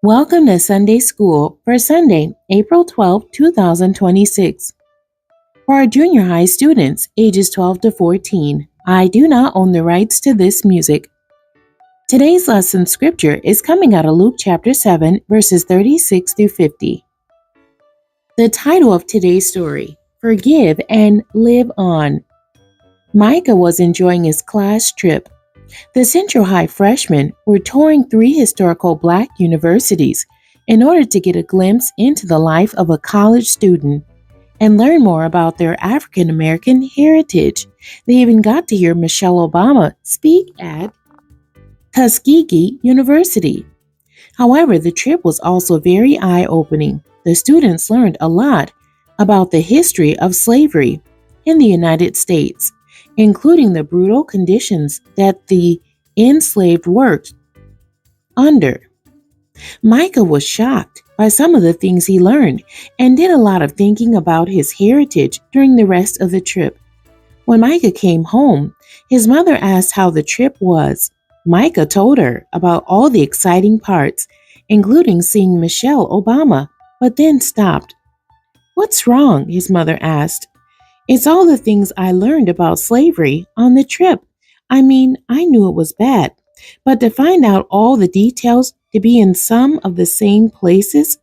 Welcome to Sunday School for Sunday, April 12, 2026. For our junior high students ages 12 to 14, I do not own the rights to this music. Today's lesson scripture is coming out of Luke chapter 7, verses 36 through 50. The title of today's story, Forgive and Live On. Micah was enjoying his class trip. The Central High freshmen were touring 3 historical Black universities in order to get a glimpse into the life of a college student and learn more about their African American heritage. They even got to hear Michelle Obama speak at Tuskegee University. However, the trip was also very eye-opening. The students learned a lot about the history of slavery in the United States, including the brutal conditions that the enslaved worked under. Micah was shocked by some of the things he learned and did a lot of thinking about his heritage during the rest of the trip. When Micah came home, his mother asked how the trip was. Micah told her about all the exciting parts, including seeing Michelle Obama, but then stopped. "What's wrong?" his mother asked. "It's all the things I learned about slavery on the trip. I knew it was bad, but to find out all the details, to be in some of the same places,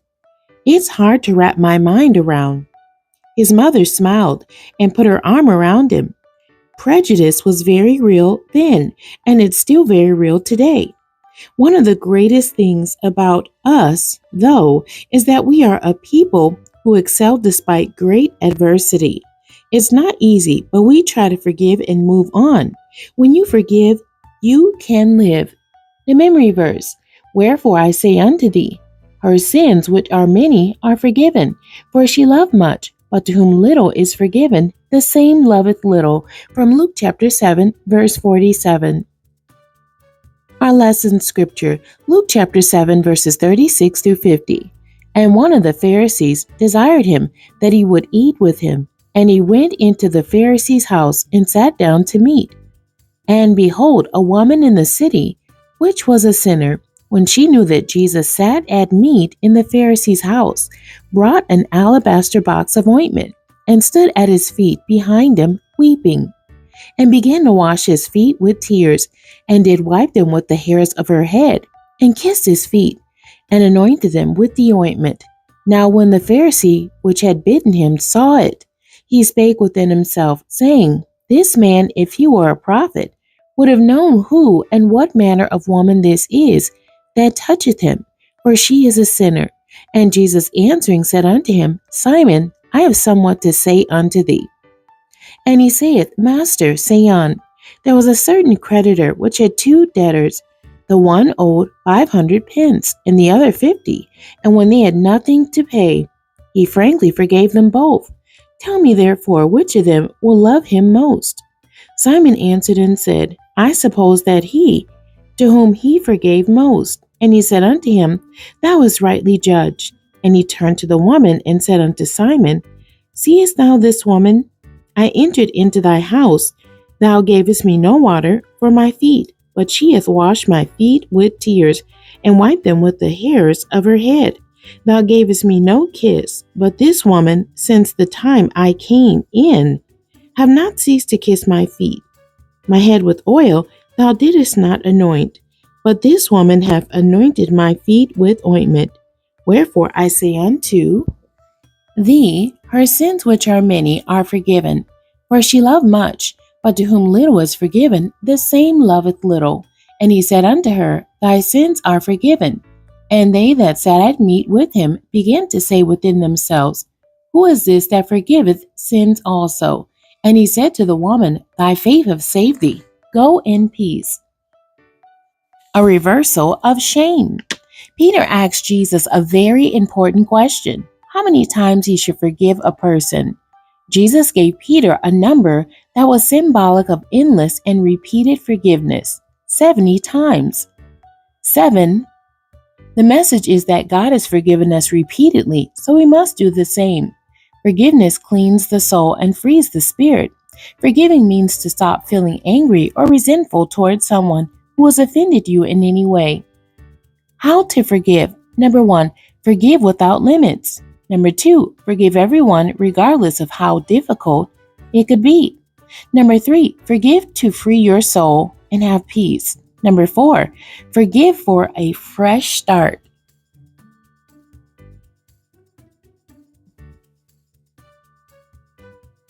it's hard to wrap my mind around." His mother smiled and put her arm around him. Prejudice was very real then, and it's still very real today. One of the greatest things about us, though, is that we are a people who excel despite great adversity. It's not easy, but we try to forgive and move on. When you forgive, you can live. The memory verse, "Wherefore I say unto thee, her sins which are many are forgiven, for she loved much, but to whom little is forgiven, the same loveth little," from Luke chapter 7, verse 47. Our lesson scripture, Luke chapter 7, verses 36 through 50. "And one of the Pharisees desired him that he would eat with him. And he went into the Pharisee's house and sat down to meat. And behold, a woman in the city, which was a sinner, when she knew that Jesus sat at meat in the Pharisee's house, brought an alabaster box of ointment, and stood at his feet behind him, weeping, and began to wash his feet with tears, and did wipe them with the hairs of her head, and kissed his feet, and anointed them with the ointment. Now when the Pharisee which had bidden him saw it, he spake within himself, saying, This man, if he were a prophet, would have known who and what manner of woman this is that toucheth him, for she is a sinner. And Jesus answering said unto him, Simon, I have somewhat to say unto thee. And he saith, Master, say on. There was a certain creditor which had 2 debtors. The one owed 500 pence, and the other 50. And when they had nothing to pay, he frankly forgave them both. Tell me therefore, which of them will love him most? Simon answered and said, I suppose that he, to whom he forgave most. And he said unto him, Thou hast rightly judged. And he turned to the woman and said unto Simon, Seest thou this woman? I entered into thy house. Thou gavest me no water for my feet, but she hath washed my feet with tears, and wiped them with the hairs of her head. Thou gavest me no kiss, but this woman, since the time I came in, have not ceased to kiss my feet. My head with oil thou didst not anoint, but this woman hath anointed my feet with ointment. Wherefore I say unto thee, her sins which are many are forgiven. For she loved much, but to whom little is forgiven, the same loveth little. And he said unto her, Thy sins are forgiven. And they that sat at meat with him began to say within themselves, Who is this that forgiveth sins also? And he said to the woman, Thy faith hath saved thee. Go in peace. A reversal of shame. Peter asked Jesus a very important question: how many times he should forgive a person. Jesus gave Peter a number that was symbolic of endless and repeated forgiveness, 70 times. 7. The message is that God has forgiven us repeatedly, so we must do the same. Forgiveness cleans the soul and frees the spirit. Forgiving means to stop feeling angry or resentful towards someone who has offended you in any way. How to forgive. Number one, forgive without limits. Number two, forgive everyone regardless of how difficult it could be. Number three, forgive to free your soul and have peace. Number four, forgive for a fresh start.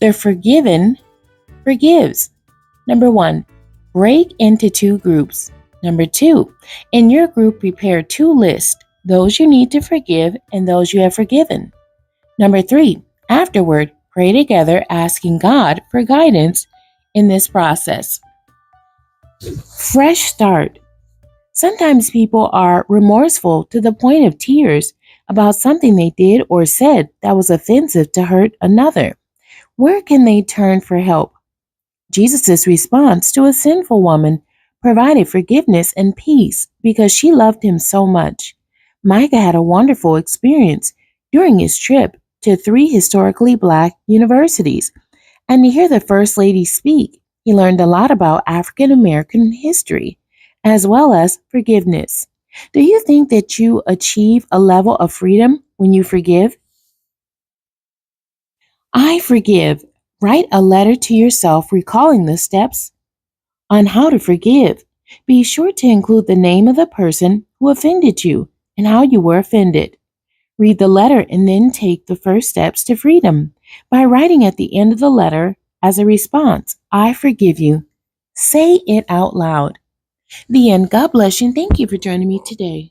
The forgiven forgives. Number one, break into two groups. Number two, in your group, prepare two lists, those you need to forgive and those you have forgiven. Number three, afterward, pray together asking God for guidance in this process. Fresh start. Sometimes people are remorseful to the point of tears about something they did or said that was offensive to hurt another. Where can they turn for help? Jesus' response to a sinful woman provided forgiveness and peace because she loved him so much. Micah had a wonderful experience during his trip to three historically black universities, and to hear the First Lady speak, he learned a lot about African American history, as well as forgiveness. Do you think that you achieve a level of freedom when you forgive? I forgive. Write a letter to yourself recalling the steps on how to forgive. Be sure to include the name of the person who offended you and how you were offended. Read the letter and then take the first steps to freedom by writing at the end of the letter as a response, I forgive you. Say it out loud. The end. God bless you and thank you for joining me today.